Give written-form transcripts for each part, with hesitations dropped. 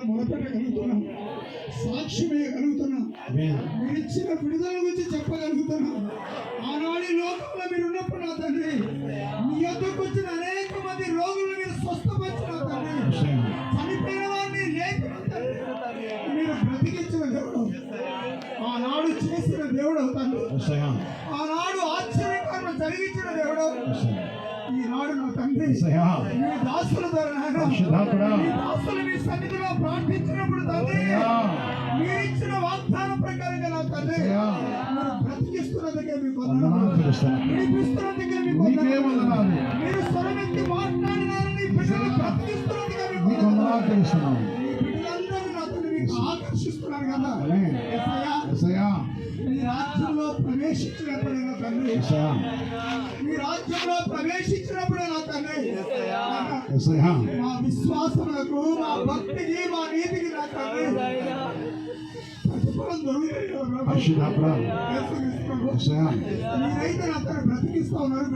మొదపెట్టగలుగుతున్నాం, సాక్షి వేయగలుగుతున్నాం, మీరు ఇచ్చిన విడుదల గురించి చెప్పగలుగుతున్నాం. ఆనాడు ఈ లోకంలో మీరు ఉన్నప్పుడు నా తండ్రి, మీ యొద్దకు వచ్చిన అనేక మంది రోగులను మీరు స్వస్థపరిచిన తండ్రి, చనిపోయిన వారిని లేపిన తండ్రి, మీరు బ్రతికించిన దేవుడు, ఆనాడు చేసిన దేవుడు తండ్రి, ఆనాడు ఆశ్చర్యకరణ జరిగించిన దేవుడు. ఈనాడు నా తండ్రి, మీ దాసుల ద్వారా మీ దాసులు మీ సన్నిధిలో ప్రార్థించినప్పుడు తండ్రి, మీరు ఇచ్చిన వాగ్దానం ప్రకారంగా నా తండ్రి బ్రతికిస్తున్నందుకే మీకు వందనాలు, విడిపిస్తున్నందుకే మీకు వందనాలు, మీరు స్వరమెత్తి మాట్లాడినారని బిడ్డలు బ్రతికిస్తున్నందుకే మీకు వందనాలు తెలుస్తున్నాం. ఈ బిడ్డలందరూ నా తండ్రి మీకు ఆకర్షిస్తున్నారు కదా. మీ రాజ్యంలో ప్రవేశించినప్పుడే నా తండ్రి, మీ రాజ్యంలో ప్రవేశించినప్పుడే నా తండ్రి, మా విశ్వాసములకు, మా భక్తికి, మా నీతికి నా తండ్రి ప్రతిఫలం దొరుకుతుంది. మీరైతే నా తండ్రి బ్రతికిస్తా ఉన్నారు,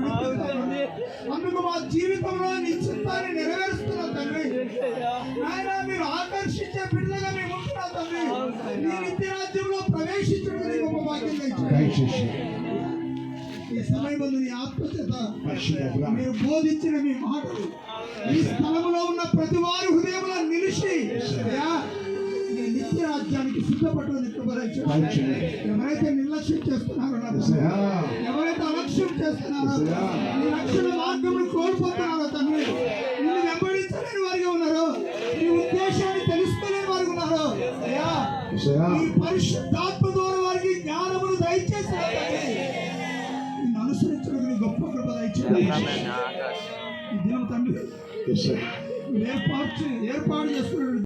అందుకు మా జీవితంలో నీ చిత్తాన్ని నెరవేరుస్తున్నా తండ్రి. ఆయన మీరు ఆకర్షించే బిడ్డలుగా మేము ఉంటున్నాం తండ్రి. నీ నిత్య రాజ్యంలో ప్రవేశించడానికి గొప్ప భాగ్యం దయచేసి ఈ సమయమందు నీ ఆత్మచేత మీరు బోధించిన మీ మాటలు ఈ స్థలంలో ఉన్న ప్రతి వారి హృదయంలో నిలిచి నీ నిత్య రాజ్యానికి సిద్ధపడడానికి ఎవరైతే నిర్లక్ష్యం చేస్తున్నారో, ఎవరైతే అలక్ష్యం చేస్తున్నారో, నీ రక్షణ మార్గంలో కోల్పోతున్నారో తండ్రి, నిన్ను వెంబడించలేని వారిగా ఉన్నారో, నీ ఉద్దేశాన్ని తెలుసుకోలేని వారికి ఉన్నారో, ఈ పరిశుద్ధాత్మ ద్వారా వారికి జ్ఞానమును దయచేసి నిన్ను అనుసరించడానికి గొప్ప కృప దయచేసి ఈ దినం తండ్రి ఏర్పాటు చేసుకున్నాడు.